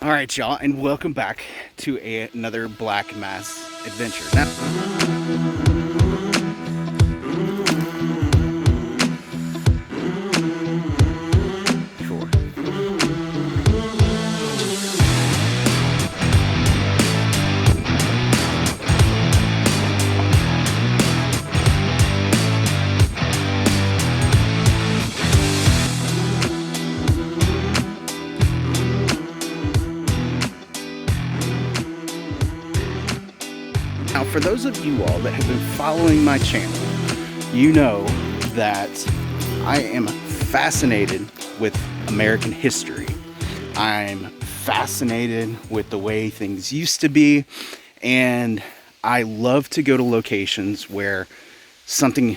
All right, y'all, and welcome back to another Black Mass adventure. Now, sure. Now, for those of you all that have been following my channel, you know that I am fascinated with American history. I'm fascinated with the way things used to be, and I love to go to locations where something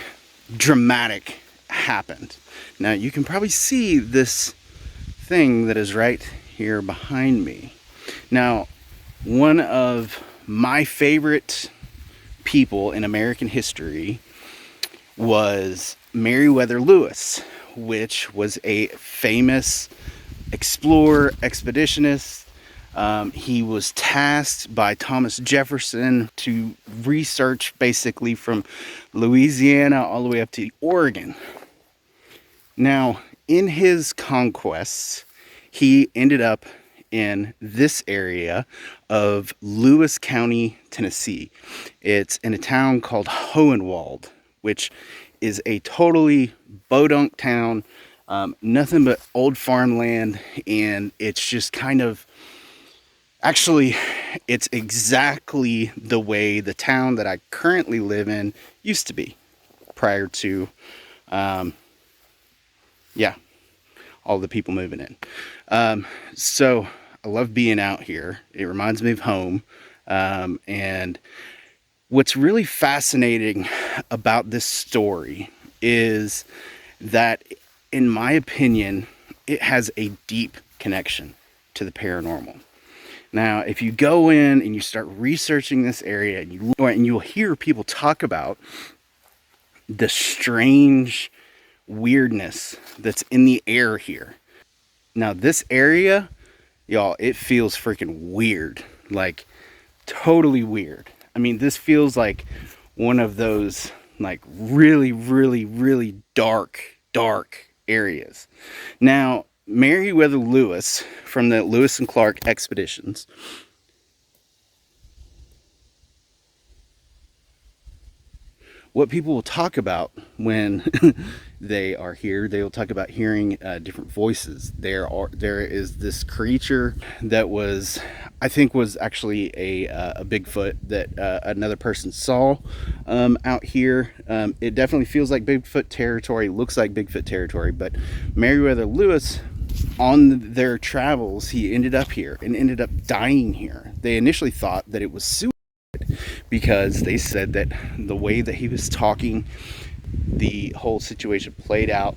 dramatic happened. Now, you can probably see this thing that is right here behind me. Now, one of my favorite people in American history was Meriwether Lewis, which was a famous explorer, expeditionist. He was tasked by Thomas Jefferson to research basically from Louisiana all the way up to Oregon. Now, in his conquests, he ended up in this area of Lewis County, Tennessee. It's in a town called Hohenwald, which is a totally bodunk town, nothing but old farmland, and it's just kind of, actually, it's exactly the way the town that I currently live in used to be prior to, yeah, all the people moving in. So I love being out here. It reminds me of home. And what's really fascinating about this story is that, in my opinion, it has a deep connection to the paranormal. Now, if you go in and you start researching this area, and you'll hear people talk about the strange weirdness that's in the air here. Now, this area, y'all, it feels freaking weird, like totally weird. I mean, this feels like one of those like really, really, really dark areas. Now, Meriwether Lewis from the Lewis and Clark expeditions, what people will talk about when they are here, they will talk about hearing different voices. There is this creature that was, I think, was actually a Bigfoot that another person saw out here. It definitely feels like Bigfoot territory, looks like Bigfoot territory, but Meriwether Lewis, on their travels, he ended up here and ended up dying here. They initially thought that it was suicide, because they said that the way that he was talking, the whole situation played out.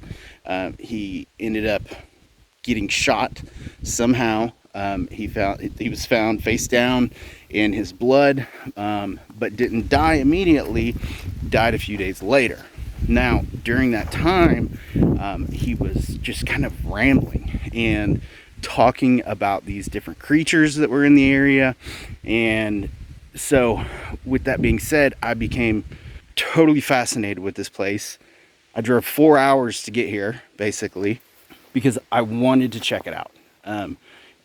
He ended up getting shot somehow. He was found face down in his blood, but didn't die immediately. Died a few days later. Now, during that time, he was just kind of rambling and talking about these different creatures that were in the area. And so, with that being said, I became totally fascinated with this place. I drove 4 hours to get here, basically, because I wanted to check it out.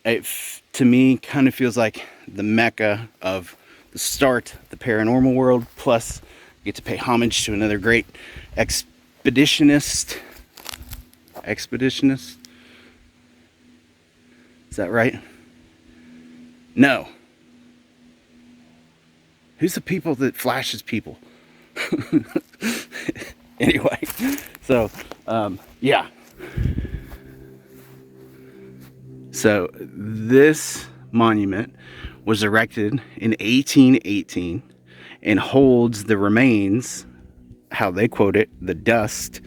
It, to me, kind of feels like the mecca of the start, the paranormal world, plus get to pay homage to another great expeditionist. Expeditionist? Is that right? No. Who's the people that flashes people? Anyway, so, yeah. So, this monument was erected in 1818 and holds the remains, how they quote it, the dust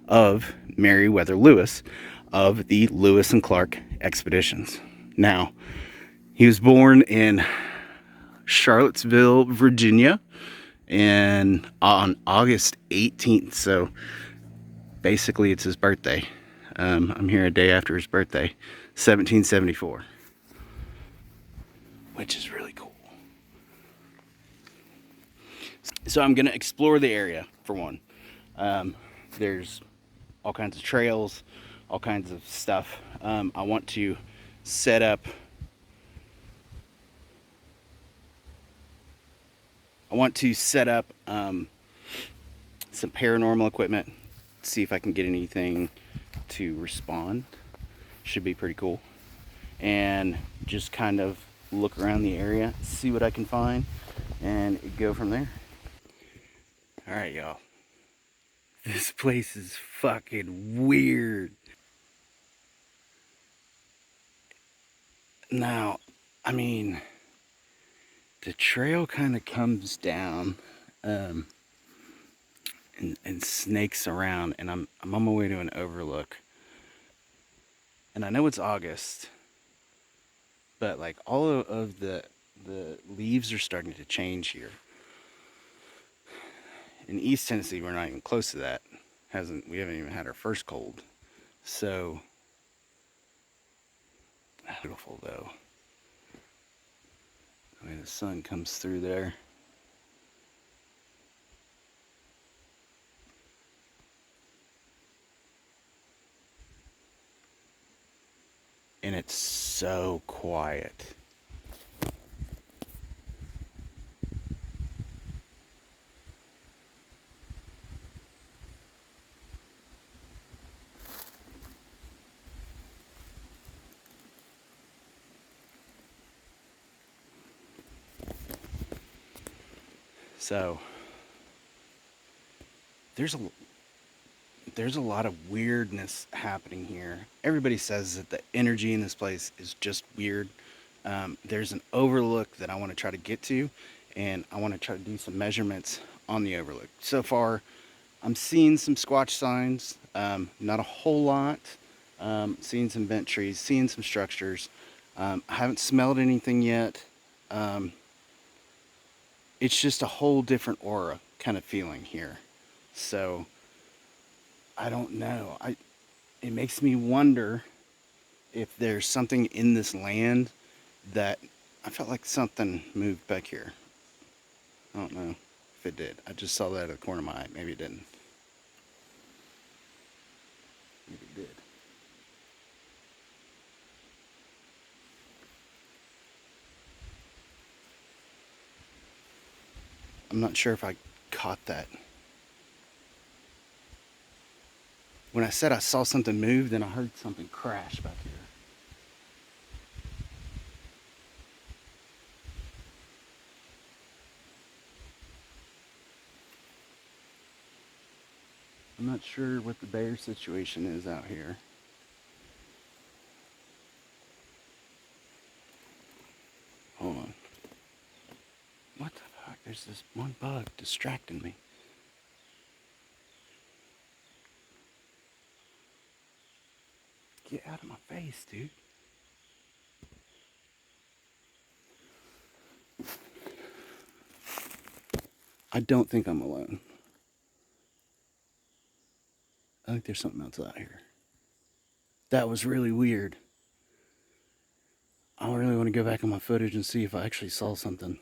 of Meriwether Lewis of the Lewis and Clark expeditions. Now, he was born in Charlottesville, Virginia, and on August 18th. So basically, it's his birthday. I'm here a day after his birthday, 1774. which is really cool. So I'm gonna explore the area for one. There's all kinds of trails, all kinds of stuff. I want to set up some paranormal equipment, see if I can get anything to respond. Should be pretty cool. And just kind of look around the area, see what I can find, and go from there. All right, y'all. This place is fucking weird. Now, I mean, the trail kind of comes down and snakes around, and I'm on my way to an overlook. And I know it's August, but like all of the leaves are starting to change here. In East Tennessee, we're not even close to that. We haven't even had our first cold. So beautiful though. The way the sun comes through there. And it's so quiet. So there's a lot of weirdness happening here. Everybody says that the energy in this place is just weird. There's an overlook that I want to try to get to, and I want to try to do some measurements on the overlook. So far, I'm seeing some squatch signs, not a whole lot. Seeing some bent trees, seeing some structures. I haven't smelled anything yet. It's just a whole different aura kind of feeling here. So I don't know. It makes me wonder if there's something in this land that I felt like something moved back here. I don't know if it did. I just saw that at the corner of my eye. Maybe it didn't. Maybe it did. I'm not sure if I caught that. When I said I saw something move, then I heard something crash back here. I'm not sure what the bear situation is out here. Hold on. What the fuck? There's this one bug distracting me. Get out of my face, dude. I don't think I'm alone. I think there's something else out here. That was really weird. I really want to go back on my footage and see if I actually saw something.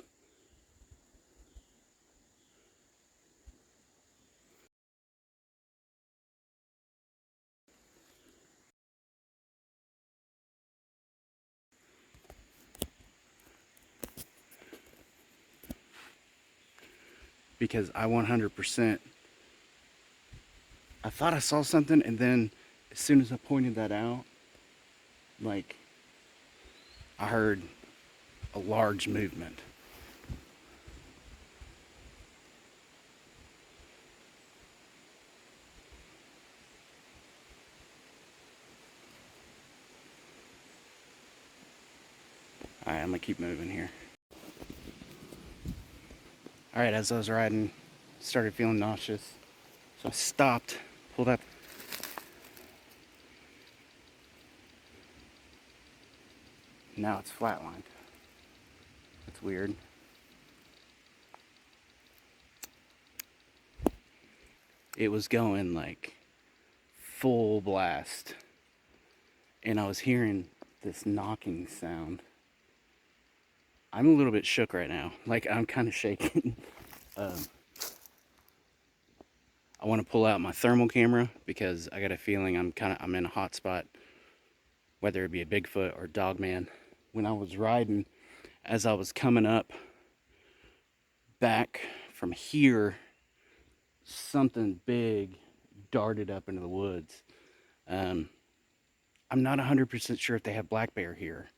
Because I 100%, I thought I saw something, and then as soon as I pointed that out, like, I heard a large movement. Alright, I'm gonna keep moving here. Alright, as I was riding, started feeling nauseous. So I stopped, pulled up. Now it's flatlined. That's weird. It was going like full blast. And I was hearing this knocking sound. I'm a little bit shook right now. Like, I'm kind of shaking. um, I want to pull out my thermal camera because I got a feeling I'm in a hot spot, whether it be a Bigfoot or Dogman. When I was riding, as I was coming up back from here, something big darted up into the woods. Um, I'm not 100% sure if they have black bear here.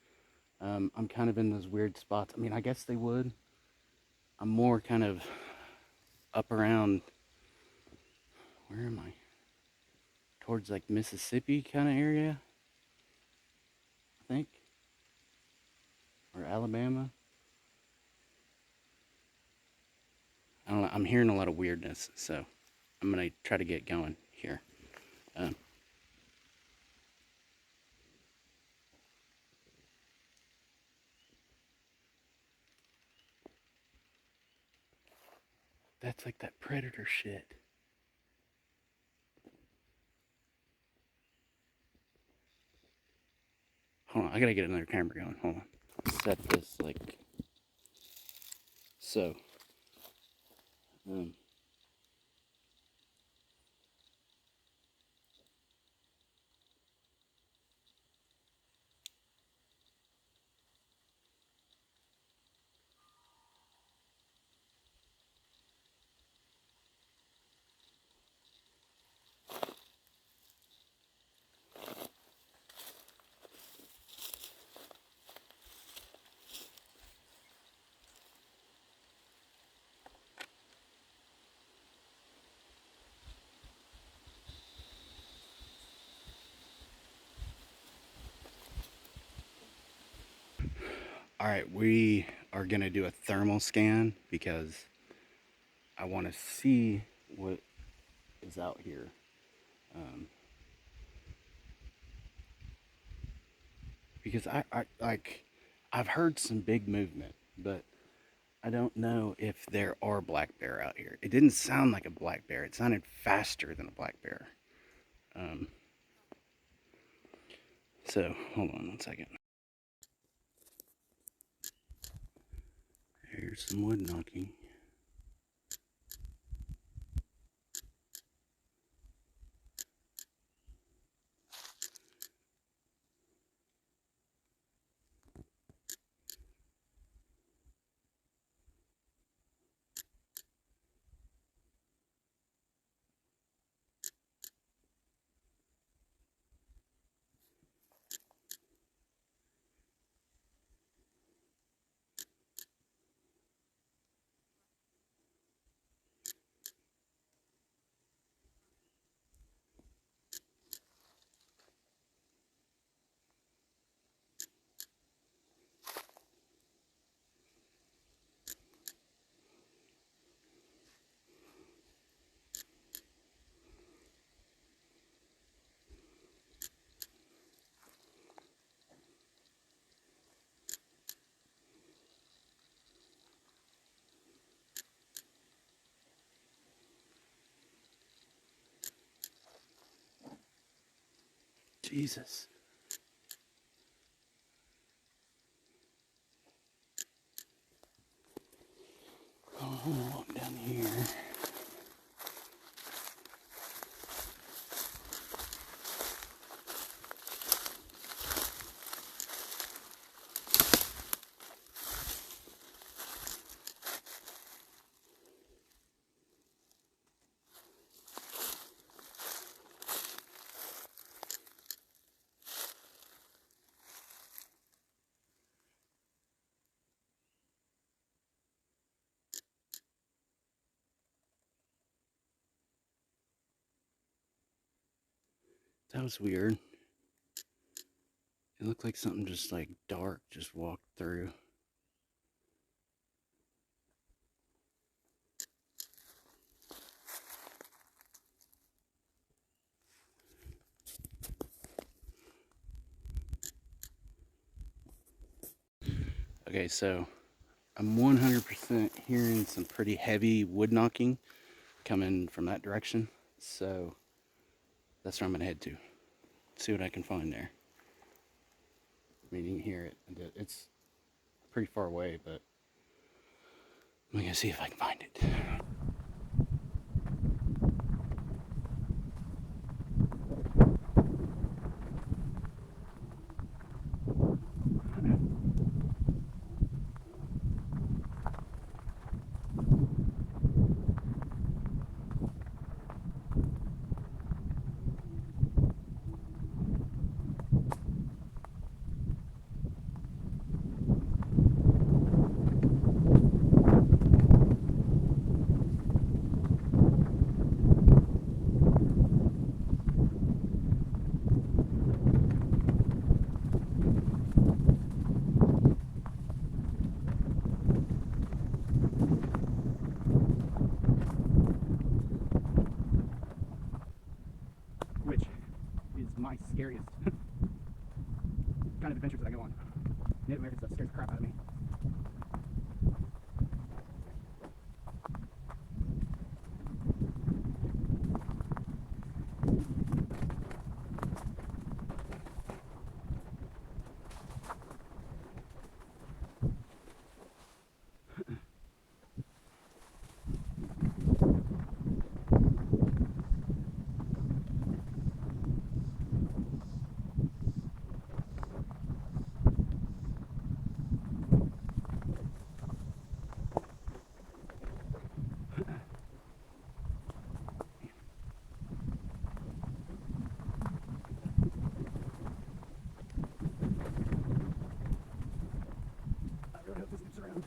I'm kind of in those weird spots. I mean, I guess they would. I'm more kind of up around, where am I? Towards like Mississippi kind of area, I think, or Alabama. I don't know. I'm hearing a lot of weirdness, so I'm gonna try to get going here. Um, that's like that predator shit. Hold on, I gotta get another camera going. Hold on. Set this like so. Um, all right, we are gonna do a thermal scan because I want to see what is out here. Um, because I like I've heard some big movement, but I don't know if there are black bear out here. It didn't sound like a black bear. It sounded faster than a black bear. Um, so hold on 1 second. Here's some wood knocking. Jesus. Oh, I'm gonna walk down here. That was weird. It looked like something just like dark just walked through. Okay, so I'm 100% hearing some pretty heavy wood knocking coming from that direction. So that's where I'm gonna head to. See what I can find there. I mean, you can hear it. It's pretty far away, but I'm gonna see if I can find it. Which is my scariest kind of adventures that I go on. Native American stuff scares the crap out of me. I really hope this gets around.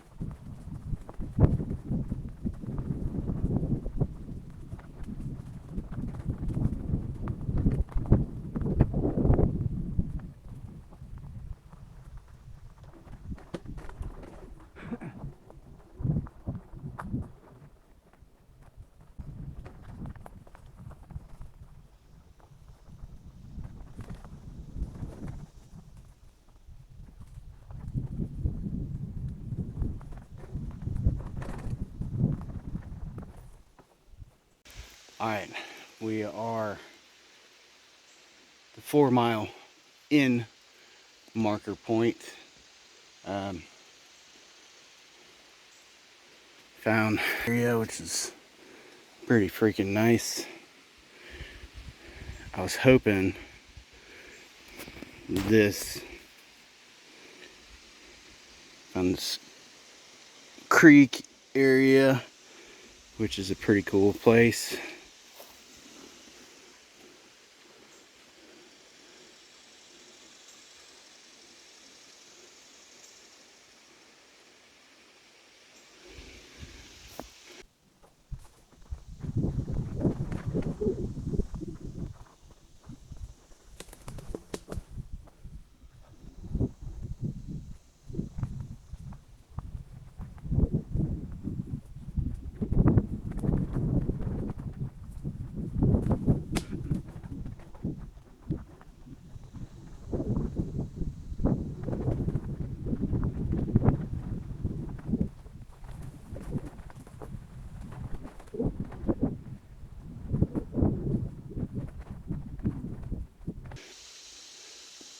All right, we are the 4 mile in marker point. Found area which is pretty freaking nice. I was hoping this found this creek area, which is a pretty cool place.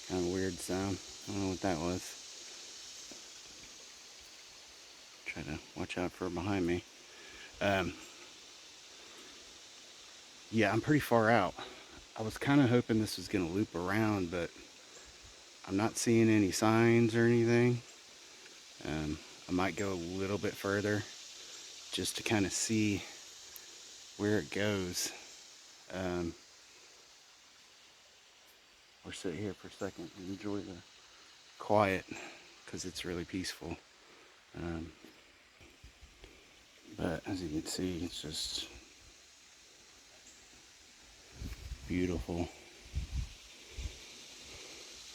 Kind of weird sound. I don't know what that was. Try to watch out for behind me. Yeah, I'm pretty far out. I was kind of hoping this was going to loop around, but I'm not seeing any signs or anything. I might go a little bit further just to kind of see where it goes. Or sit here for a second and enjoy the quiet because it's really peaceful. But as you can see, it's just beautiful.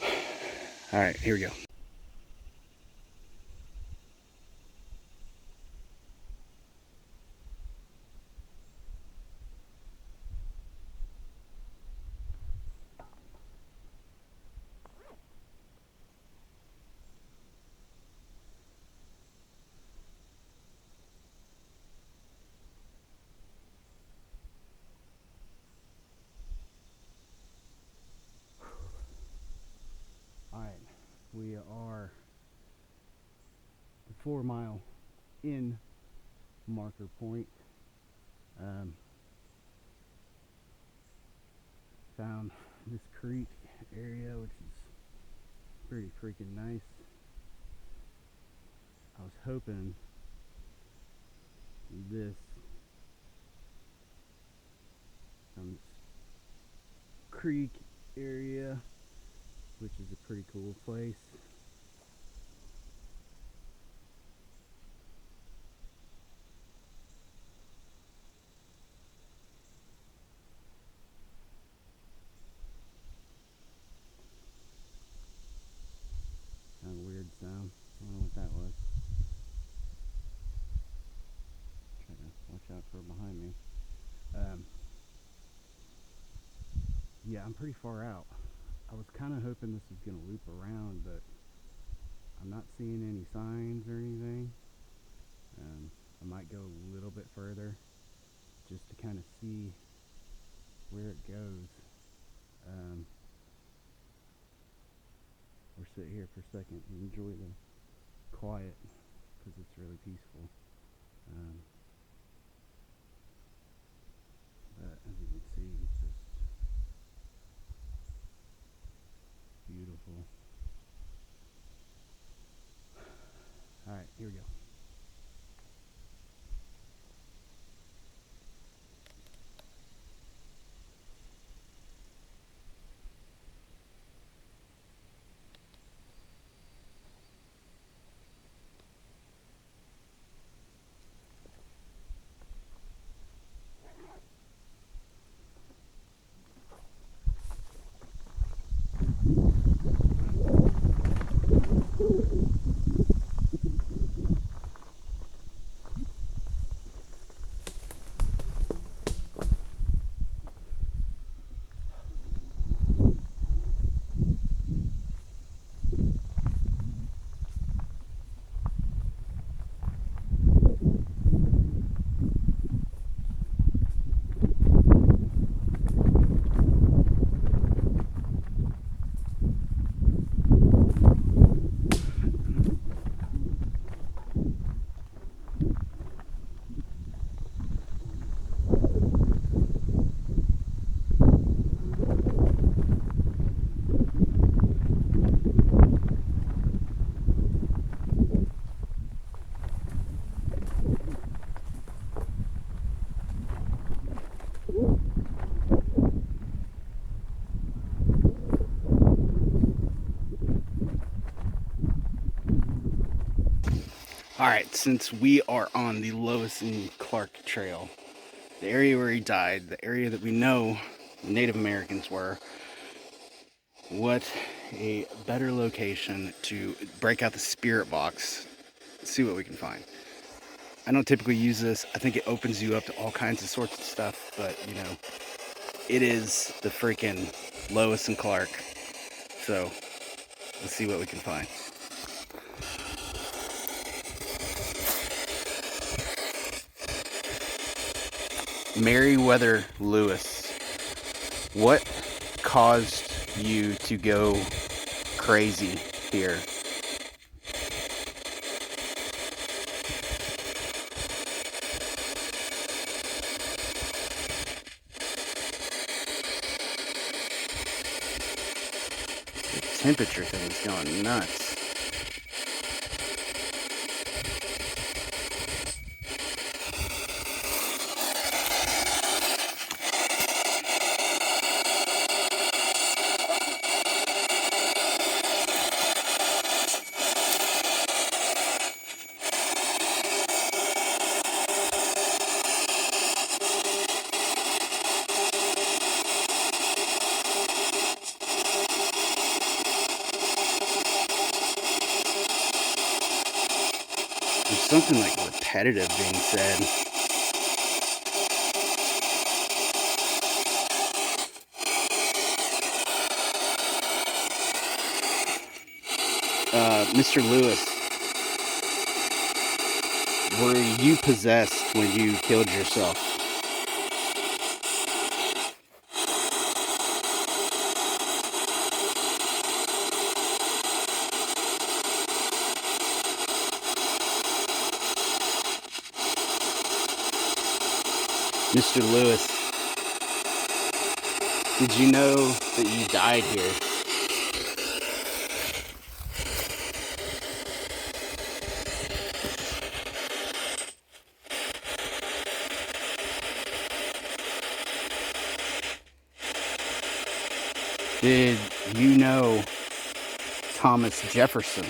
All right, here we go. All right, we 4-mile in marker point. Found this creek area, which is pretty freaking nice. I was hoping this creek area, which is a pretty cool place. Kind of weird sound. I don't know what that was. Try to watch out for behind me. Yeah, I'm pretty far out. I was kind of hoping this was going to loop around, but I'm not seeing any signs or anything. I might go a little bit further just to kind of see where it goes. Or sit here for a second and enjoy the quiet, because it's really peaceful. But as you can see, it's just beautiful. Alright, here we go. Alright, since we are on the Lewis and Clark Trail, the area where he died, the area that we know Native Americans were, what a better location to break out the spirit box, see what we can find. I don't typically use this. I think it opens you up to all kinds of sorts of stuff, but you know, it is the freaking Lewis and Clark. So let's see what we can find. Meriwether Lewis, what caused you to go crazy here? The temperature thing is going nuts. There's something like repetitive being said. Mr. Lewis, were you possessed when you killed yourself? Mr. Lewis, did you know that you died here? Did you know Thomas Jefferson?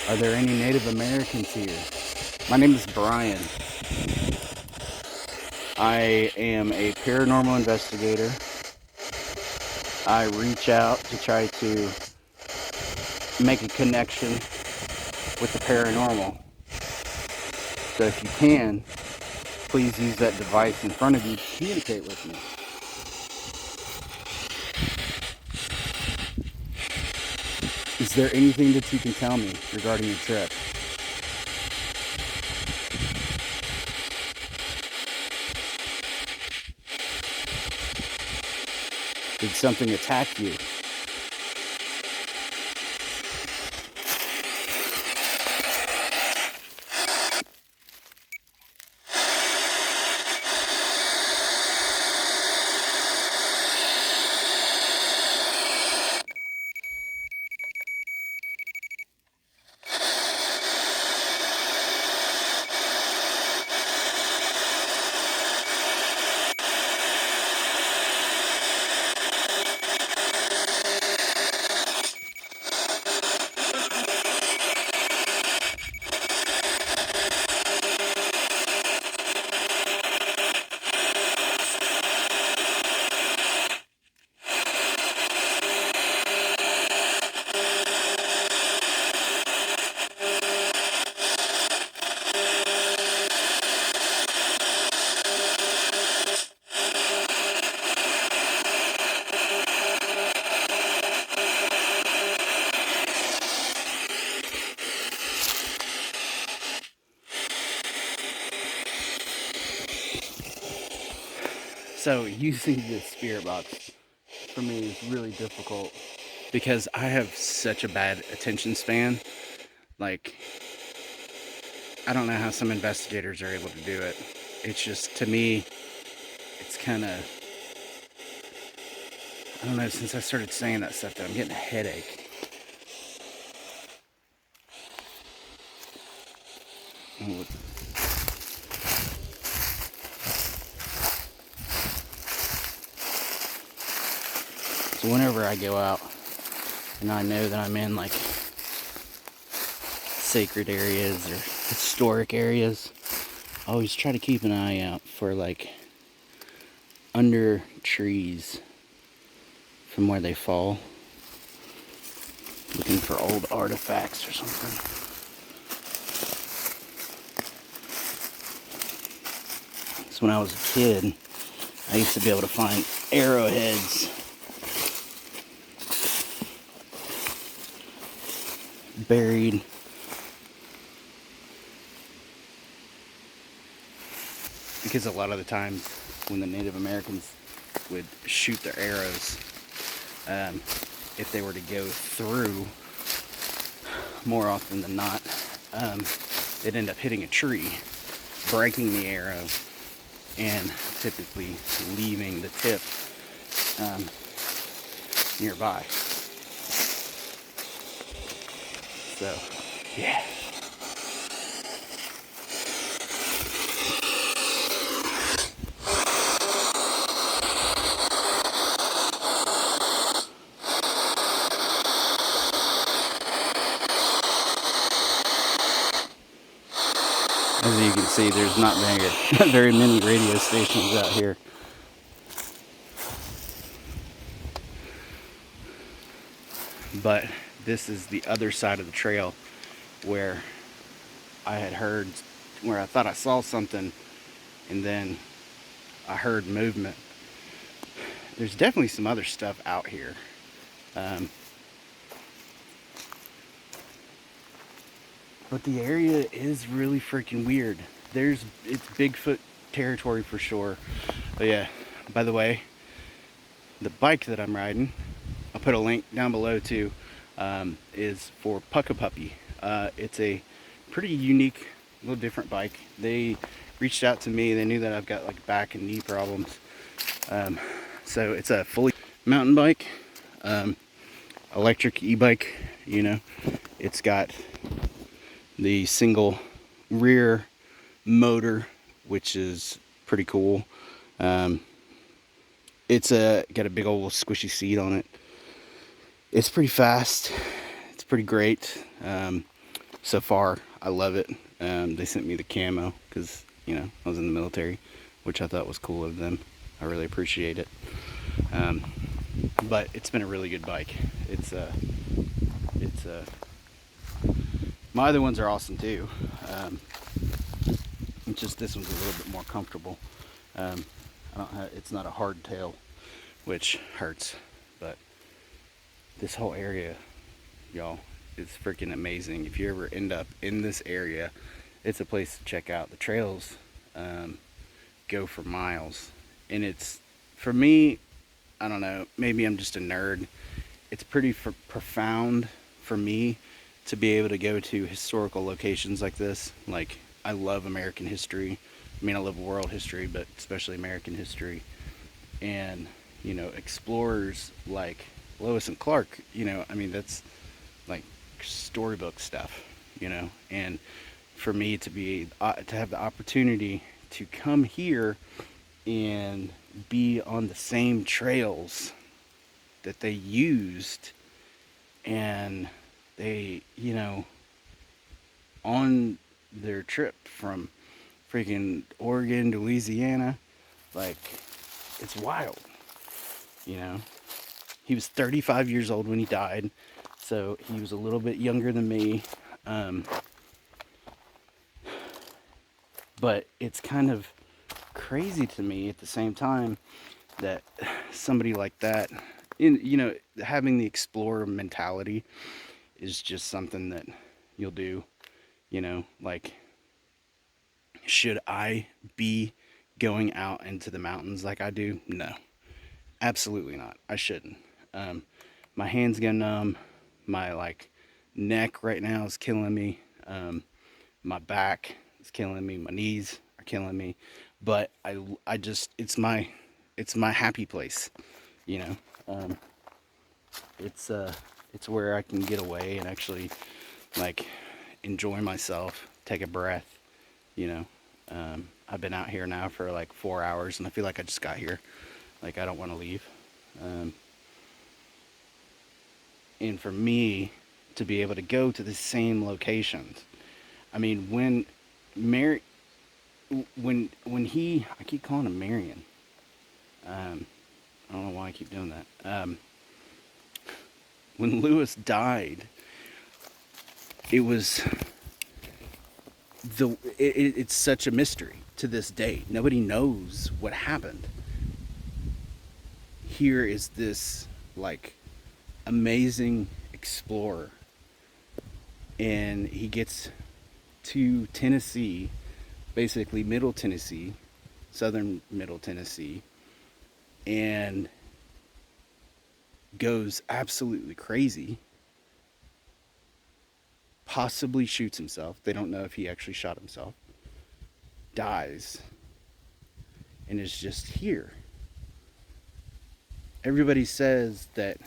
Are there any Native Americans here? My name is Brian. I am a paranormal investigator. I reach out to try to make a connection with the paranormal. So if you can, please use that device in front of you to communicate with me. Is there anything that you can tell me regarding your trip? Did something attack you? So using the spirit box for me is really difficult because I have such a bad attention span. Like, I don't know how some investigators are able to do it. It's just, to me, it's kind of, I don't know, since I started saying that stuff, that I'm getting a headache. So whenever I go out and I know that I'm in like sacred areas or historic areas, I always try to keep an eye out for like under trees from where they fall, looking for old artifacts or something. So when I was a kid, I used to be able to find arrowheads buried because a lot of the times when the Native Americans would shoot their arrows, if they were to go through, more often than not, they'd end up hitting a tree, breaking the arrow, and typically leaving the tip nearby. So, yeah. As you can see, there's not very many radio stations out here. But this is the other side of the trail where I had heard, where I thought I saw something, and then I heard movement. There's definitely some other stuff out here. But the area is really freaking weird. It's Bigfoot territory for sure. But yeah, By the way, the bike that I'm riding, I'll put a link down below too, is for Pucka Puppy. It's a pretty unique, little different bike. They reached out to me. They knew that I've got like back and knee problems. So it's a fully mountain bike, electric e-bike, you know. It's got the single rear motor, which is pretty cool. It's got a big old squishy seat on it. It's pretty fast. It's pretty great. So far, I love it. They sent me the camo because, you know, I was in the military, which I thought was cool of them. I really appreciate it. But it's been a really good bike. My other ones are awesome too. It's just this one's a little bit more comfortable. It's not a hard tail, which hurts, but this whole area, y'all, is freaking amazing. If you ever end up in this area, it's a place to check out. The trails go for miles, and it's, for me, I don't know, maybe I'm just a nerd. It's pretty profound for me to be able to go to historical locations like this. Like, I love American history. I mean, I love world history, but especially American history. And, you know, explorers like Lewis and Clark, you know, I mean, that's like storybook stuff, you know. And for me to have the opportunity to come here and be on the same trails that they used, and they, you know, on their trip from freaking Oregon to Louisiana, like, it's wild, you know. He was 35 years old when he died, so he was a little bit younger than me. But it's kind of crazy to me at the same time that somebody like that, you know, having the explorer mentality is just something that you'll do, you know. Like, should I be going out into the mountains like I do? No, absolutely not. I shouldn't. My hands get numb. My like neck right now is killing me. My back is killing me. My knees are killing me. But I just, it's my happy place, you know. It's where I can get away and actually like enjoy myself, take a breath, you know. I've been out here now for like 4 hours, and I feel like I just got here. Like, I don't want to leave. And for me to be able to go to the same locations, I mean, when I keep calling him Marion. I don't know why I keep doing that. When Lewis died, it was it's such a mystery to this day. Nobody knows what happened. Here is this like amazing explorer, and he gets to Tennessee, basically middle Tennessee, southern middle Tennessee, and goes absolutely crazy, possibly shoots himself. They don't know if he actually shot himself. Dies, and is just here. Everybody says that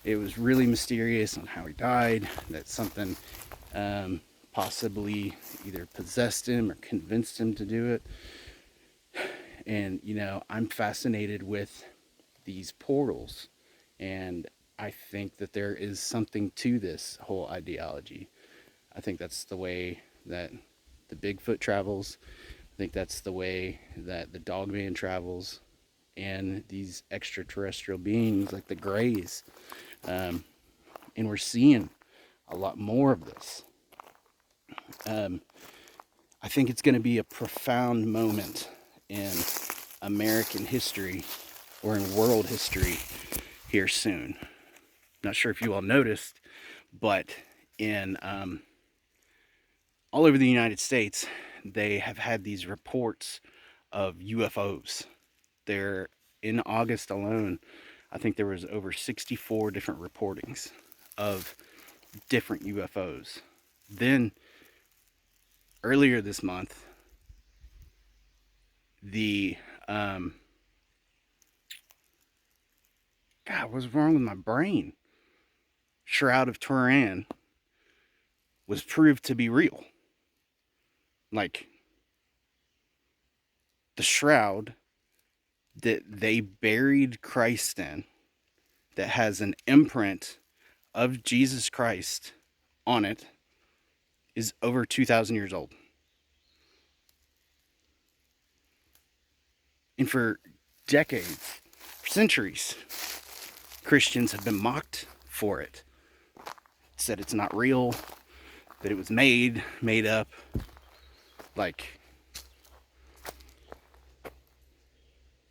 it was really mysterious on how he died, that something possibly either possessed him or convinced him to do it. And, you know, I'm fascinated with these portals, and I think that there is something to this whole ideology. I think that's the way that the Bigfoot travels. I think that's the way that the Dogman travels, and these extraterrestrial beings like the Greys. And we're seeing a lot more of this. I think it's going to be a profound moment in American history, or in world history, here soon. Not sure if you all noticed, but in all over the United States, they have had these reports of UFOs. There, in August alone, I think there was over 64 different reportings of different UFOs. Then earlier this month, the God, what's wrong with my brain? Shroud of Turin was proved to be real. Like, the shroud that they buried Christ in, that has an imprint of Jesus Christ on it, is over 2,000 years old. And for decades, for centuries, Christians have been mocked for it. Said it's not real, that it was made up. Like,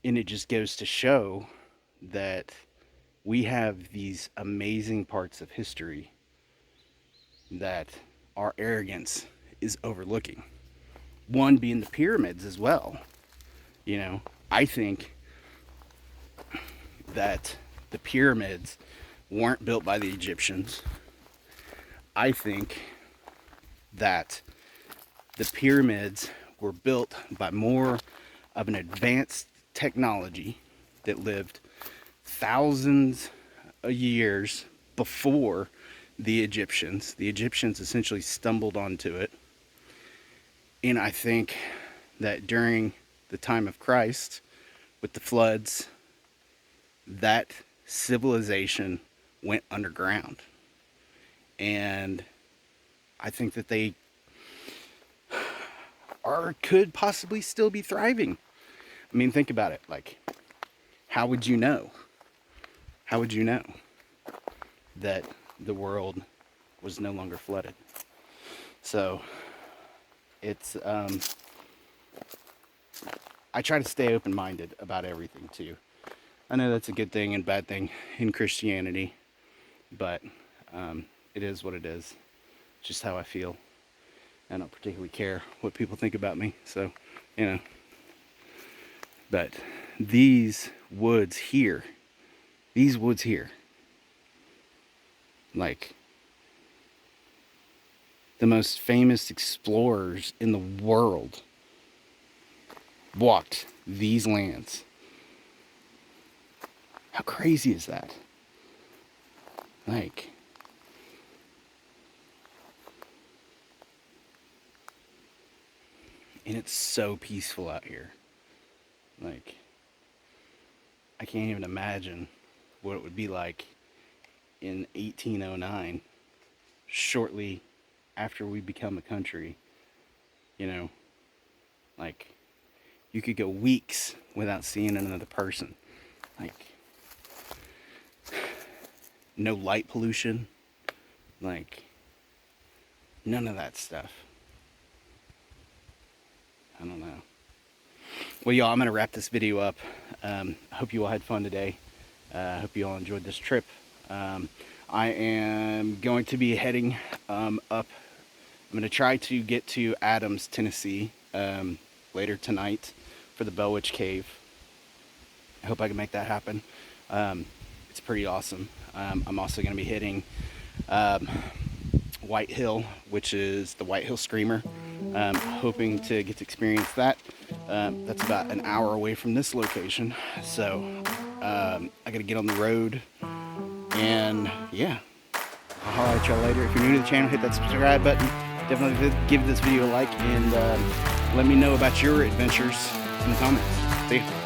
and it just goes to show that we have these amazing parts of history that our arrogance is overlooking. One being the pyramids as well. You know, I think that the pyramids weren't built by the Egyptians. I think that the pyramids were built by more of an advanced technology that lived thousands of years before the Egyptians. The Egyptians essentially stumbled onto it. And I think that during the time of Christ, with the floods, that civilization went underground. And I think that they could possibly still be thriving. I mean, think about it. Like, how would you know? How would you know that the world was no longer flooded? So, it's, I try to stay open-minded about everything, too. I know that's a good thing and bad thing in Christianity, but it is what it is. It's just how I feel. I don't particularly care what people think about me, so, you know. But these woods here, like, the most famous explorers in the world walked these lands. How crazy is that? Like, and it's so peaceful out here. Like, I can't even imagine what it would be like in 1809, shortly after we become a country. You know, like, you could go weeks without seeing another person. Like, no light pollution. Like, none of that stuff. I don't know. Well, y'all, I'm going to wrap this video up. I hope you all had fun today. I hope you all enjoyed this trip. I am going to be heading up. I'm going to try to get to Adams, Tennessee later tonight for the Bell Witch Cave. I hope I can make that happen. It's pretty awesome. I'm also going to be hitting White Hill, which is the White Hill Screamer. Hoping to get to experience that. That's about an hour away from this location. So I got to get on the road. And yeah, I'll holler at y'all later. If you're new to the channel, hit that subscribe button. Definitely give this video a like, and let me know about your adventures in the comments. See ya.